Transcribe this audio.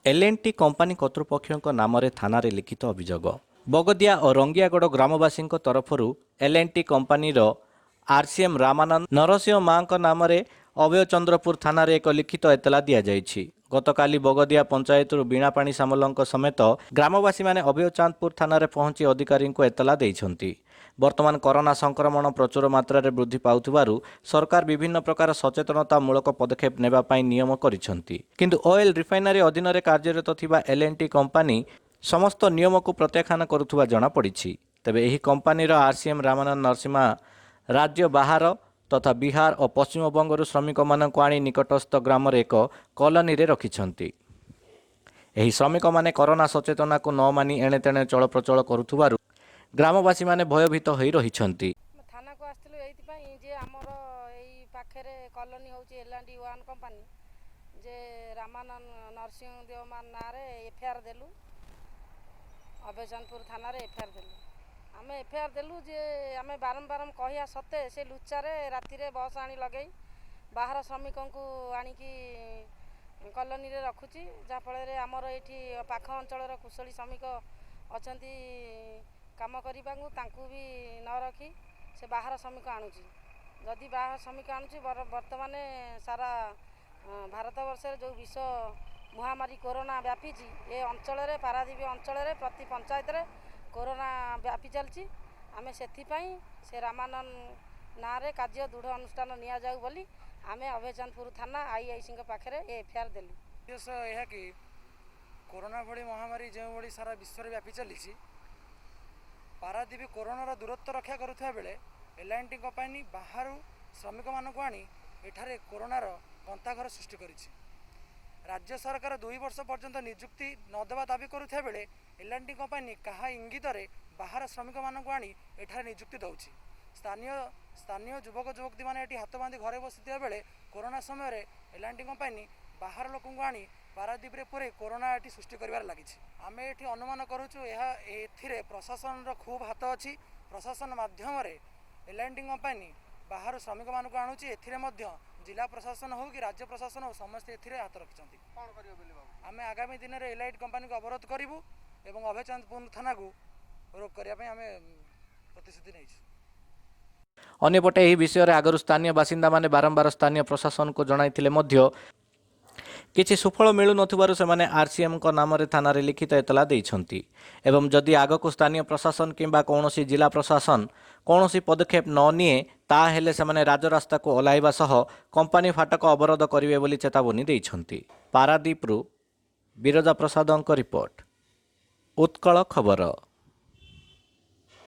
L&T company कर्तृपक्षों नाम थाना लिखित अभियोग बगदिया और रंगियागढ़ ग्रामवासी तरफर L&T कंपानीर आरसीएम रामानंद नरसिंह मां नाम अभय चंद्रपुर थाना एक लिखित एतला दि जाइछि। गतकाली बगदिया पंचायत बीणापाणी सामल समेत ग्रामवासी माने अभय चांदपुर थाना पहुंची अधिकारी को एतला देइछन्ति। वर्तमान कोरोना संक्रमण प्रचुर मात्रा रे वृद्धि पाउथिबारु सरकार विभिन्न प्रकार सचेतनतामूलक पदक्षेप नेबा पई नियम करिसन्ति, किंतु ऑयल रिफाइनरी अधीन रे कार्यरत थिबा L&T कंपानी समस्त नियम को प्रत्याख्यान करुथुवा जणा पड़िछि। तेबे एही कंपानीर आरसीएम रामानंद नरसिंह राज्य बाहर तथा बिहार और पश्चिमबंग श्रमिक मानक आनी निकटस्थ ग्राम एक कॉलोनी रे रखिछन्ति। एही श्रमिक माने कोरोना सचेतना को न मानी एणे तेणे चलप्रचल करुथुबारु ग्रामवासी माने भयभीत होई रहिछन्ति। थाना को आस्थिलु एइथिपाई जे हमर एई पाखरे कॉलोनी होउची L&T वन कंपनी जे रामानंद नरसिंह देव मान नारे एफआईआर देलु अभयचंदपुर थाना रे एफआईआर देलु। आमे एफआईआर देलु जे आमे बारंबार कहिया सत्ते से लुचारे राति रे बस आनी लगेई बाहर श्रमिकों को आनिकी कॉलोनी रे रखुची, जा फल रे हमर एठी पाख अंचल कुशली श्रमिक अछंती काम करबाकू तांकू भी न रखी से बाहर श्रमिक आणुची। जदि बाहर श्रमिक आणुची वर्तमान सारा भारत वर्ष जो विश्व महामारी कोरोना व्यापी ए अंचल रे पारादीप अंचल रे प्रति पंचायत रे कोरोना व्यापी चलची। आमे सेथिपाई से रामानंद नारे कार्य दृढ़ अनुष्ठान निया जाऊ बोली आमे अभयचंदपुर थाना आईआईसी पाखरे एफआईआर देलु। उद्देश्य यह कि कोरोना भली महामारी जो भली सारा विश्व रे व्यापी चलीची पारादीप कोरोनार दूरत्व रक्षा करुवा बेले L&T कंपानी बाहर श्रमिक मानक आनी एठारे कोरोनार गंताघर सृष्टि करिछि। राज्य सरकार 2 वर्ष पर्यंत नियुक्ति नदेवा दाबी करुवा बेले L&T कंपानी कहा इंगित बाहर श्रमिक मानक आनी एठारे नियुक्ति दौछि। स्थानीय युवक युवती मैंने ये हाथ बांधि घरे बसी बेले कोरोना समय L&T कंपानी बाहर लोक आनी पारादीप पुरे कोरोना ये सृष्टि कर लगी। आम ये अनुमान करुचु ए प्रशासन खूब हाथ अच्छी। प्रशासन माध्यम L&T कंपानी बाहर श्रमिक मानक आणुची ए जिला प्रशासन हो कि राज्य प्रशासन हो समस्त ए हाथ रखिंट। आम आगामी दिन में L&T कंपानी को अवरोध करूँ और अभयचंदपुर थाना को रोक करने आम प्रतिश्रुति नहीं। अन्यपटे ଏହି विषय आगରୁ ସ୍ଥାନୀୟ ବାସିନ୍ଦାମାନେ ବାରମ୍ବାର ସ୍ଥାନୀୟ ପ୍ରଶାସନକୁ ଜଣାଇଥିଲେ ମଧ୍ୟ କିଛି ସୁଫଳ ମିଳୁନଥିବାରୁ ସେମାନେ ଆରସିଏମ୍ଙ୍କ ନାମରେ ଥାନାରେ ଲିଖିତ ଏତଲା ଦେଇଛନ୍ତି ଏବଂ ଯଦି ଆଗକୁ ସ୍ଥାନୀୟ ପ୍ରଶାସନ କିମ୍ବା କୌଣସି ଜିଲ୍ଲା ପ୍ରଶାସନ କୌଣସି ପଦକ୍ଷେପ ନ ନିଏ ତାହେଲେ ସେମାନେ ରାଜରାସ୍ତାକୁ ଓହ୍ଲାଇବା ସହ କମ୍ପାନୀ ଫାଟକ ଅବରୋଧ କରିବେ ବୋଲି ଚେତାବନୀ ଦେଇଛନ୍ତି। ପାରାଦୀପରୁ ବିରଜା ପ୍ରସାଦଙ୍କ ରିପୋର୍ଟ, ଉତ୍କଳ ଖବର।